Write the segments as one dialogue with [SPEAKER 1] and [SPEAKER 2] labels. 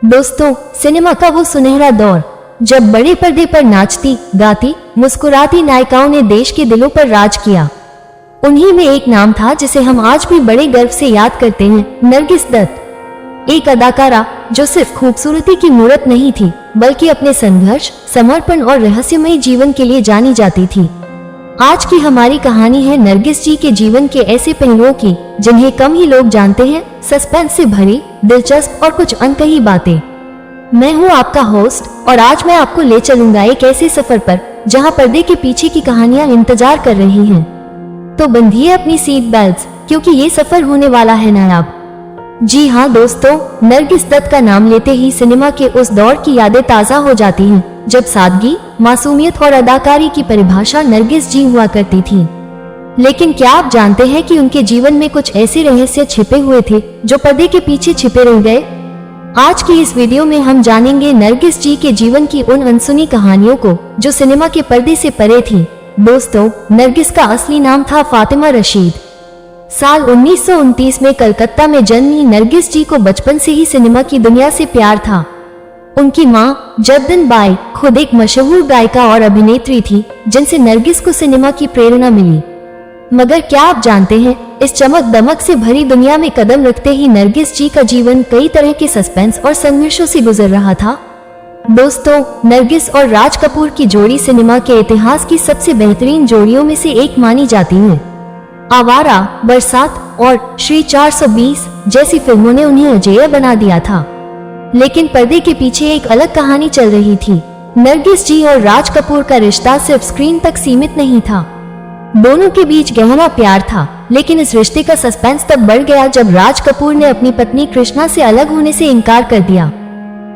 [SPEAKER 1] दोस्तों, सिनेमा का वो सुनहरा दौर जब बड़े पर्दे पर नाचती, गाती, मुस्कुराती नायिकाओं ने देश के दिलों पर राज किया। उन्हीं में एक नाम था जिसे हम आज भी बड़े गर्व से याद करते हैं, नरगिस दत्त। एक अदाकारा जो सिर्फ खूबसूरती की मूरत नहीं थी, बल्कि अपने संघर्ष, समर्पण और रहस्यमय जीवन के लिए जानी जाती थी। आज की हमारी कहानी है नरगिस जी के जीवन के ऐसे पहलुओं की जिन्हें कम ही लोग जानते हैं। सस्पेंस से भरी, दिलचस्प और कुछ अनकही बातें। मैं हूं आपका होस्ट और आज मैं आपको ले चलूंगा एक ऐसे सफर पर जहां पर्दे के पीछे की कहानियां इंतजार कर रही हैं। तो बंधिए अपनी सीट बेल्ट्स, क्योंकि ये सफर होने वाला है नायाब। जी हाँ दोस्तों, नरगिस दत्त का नाम लेते ही सिनेमा के उस दौर की यादें ताजा हो जाती हैं जब सादगी, मासूमियत और अदाकारी की परिभाषा नरगिस जी हुआ करती थी। लेकिन क्या आप जानते हैं कि उनके जीवन में कुछ ऐसे रहस्य छिपे हुए थे जो पर्दे के पीछे छिपे रह गए? आज की इस वीडियो में हम जानेंगे नरगिस जी के जीवन की उन अनसुनी कहानियों को जो सिनेमा के पर्दे से परे थी। दोस्तों, नरगिस का असली नाम था फातिमा रशीद। साल 1929 में कलकत्ता में जन्मी नरगिस जी को बचपन से ही सिनेमा की दुनिया से प्यार था। उनकी मां जद्दन बाई खुद एक मशहूर गायिका और अभिनेत्री थी, जिनसे नरगिस को सिनेमा की प्रेरणा मिली। मगर क्या आप जानते हैं, इस चमक दमक से भरी दुनिया में कदम रखते ही नरगिस जी का जीवन कई तरह के सस्पेंस और संघर्षों से गुजर रहा था। दोस्तों, नरगिस और राज कपूर की जोड़ी सिनेमा के इतिहास की सबसे बेहतरीन जोड़ियों में से एक मानी जाती है। आवारा, बरसात और श्री 420 जैसी फिल्मों ने उन्हें अजेय बना दिया था। लेकिन पर्दे के पीछे एक अलग कहानी चल रही थी। नरगिस जी और राज कपूर का रिश्ता सिर्फ स्क्रीन तक सीमित नहीं था। दोनों के बीच गहरा प्यार था, लेकिन इस रिश्ते का सस्पेंस तब बढ़ गया जब राज कपूर ने अपनी पत्नी कृष्णा से अलग होने से इनकार कर दिया।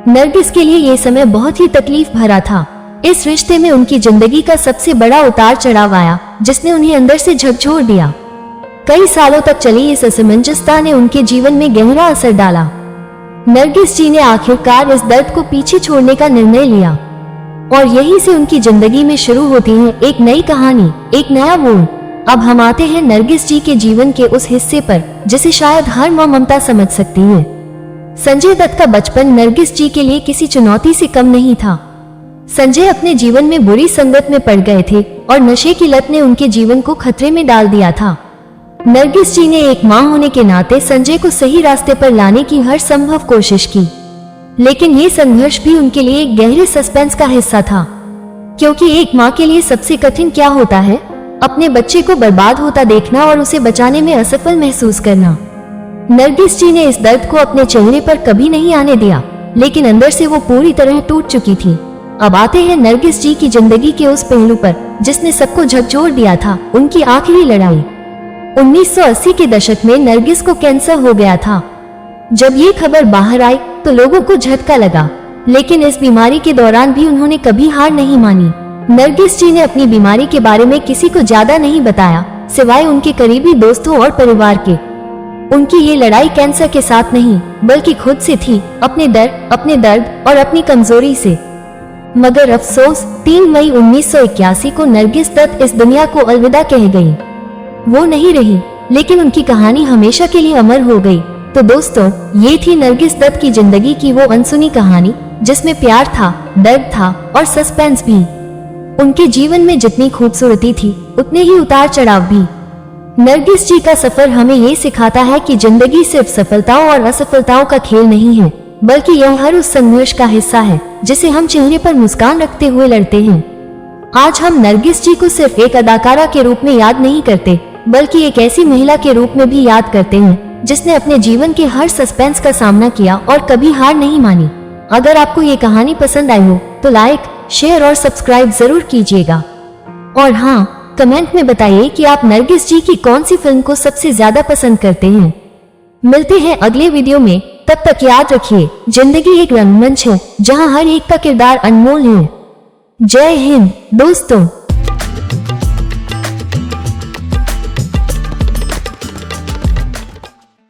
[SPEAKER 1] नरगिस के लिए यह समय बहुत ही तकलीफ भरा था। इस रिश्ते में उनकी जिंदगी का सबसे बड़ा उतार चढ़ाव आया, जिसने उन्हें अंदर से झकझोर दिया। कई सालों तक चली इस असमंजसता ने उनके जीवन में गहरा असर डाला। नरगिस जी ने आखिरकार इस दर्द को पीछे छोड़ने का निर्णय लिया और यहीं से उनकी जिंदगी में शुरू होती है एक नई कहानी, एक नया मोड़। अब हम आते हैं नरगिस जी के जीवन के उस हिस्से पर जिसे शायद हर मां ममता समझ सकती है। संजय दत्त का बचपन नरगिस जी के लिए किसी चुनौती से कम नहीं था। संजय अपने जीवन में बुरी संगत में पड़ गए थे और नशे की लत ने उनके जीवन को खतरे में डाल दिया था। नरगिस जी ने एक मां होने के नाते संजय को सही रास्ते पर लाने की हर संभव कोशिश की, लेकिन ये संघर्ष भी उनके लिए एक गहरे सस्पेंस का हिस्सा था। क्योंकि एक मां के लिए सबसे कठिन क्या होता है? अपने बच्चे को बर्बाद होता देखना और उसे बचाने में असफल महसूस करना। नरगिस जी ने इस दर्द को अपने चेहरे पर कभी नहीं आने दिया, लेकिन अंदर से वो पूरी तरह टूट चुकी थी। अब आते हैं नरगिस जी की जिंदगी के उस पहलू पर जिसने सबको झकझोर दिया था, उनकी आखिरी लड़ाई। 1980 के दशक में नरगिस को कैंसर हो गया था। जब ये खबर बाहर आई तो लोगों को झटका लगा, लेकिन इस बीमारी के दौरान भी उन्होंने कभी हार नहीं मानी। नरगिस जी ने अपनी बीमारी के बारे में किसी को ज्यादा नहीं बताया, सिवाय उनके करीबी दोस्तों और परिवार के। उनकी ये लड़ाई कैंसर के साथ नहीं, बल्कि खुद से थी, अपने डर, अपने दर्द और अपनी कमजोरी से। मगर अफसोस, 3 मई 1981 को नरगिस दत्त इस दुनिया को अलविदा कह गई। वो नहीं रही, लेकिन उनकी कहानी हमेशा के लिए अमर हो गई। तो दोस्तों, ये थी नरगिस दत्त की जिंदगी की वो अनसुनी कहानी जिसमें प्यार था, दर्द था और सस्पेंस भी। उनके जीवन में जितनी खूबसूरती थी, उतने ही उतार चढ़ाव भी। नरगिस जी का सफर हमें ये सिखाता है कि जिंदगी सिर्फ सफलताओं और असफलताओं का खेल नहीं है, बल्कि यह हर उस संघर्ष का हिस्सा है जिसे हम चेहरे पर मुस्कान रखते हुए लड़ते हैं। आज हम नरगिस जी को सिर्फ एक अदाकारा के रूप में याद नहीं करते, बल्कि एक ऐसी महिला के रूप में भी याद करते हैं जिसने अपने जीवन के हर सस्पेंस का सामना किया और कभी हार नहीं मानी। अगर आपको ये कहानी पसंद आई हो तो लाइक, शेयर और सब्सक्राइब जरूर कीजिएगा। और हाँ, कमेंट में बताइए कि आप नरगिस जी की कौन सी फिल्म को सबसे ज्यादा पसंद करते हैं। मिलते हैं अगले वीडियो में, तब तक याद रखिए, जिंदगी एक रंगमंच है जहाँ हर एक का किरदार अनमोल है। जय हिंद दोस्तों।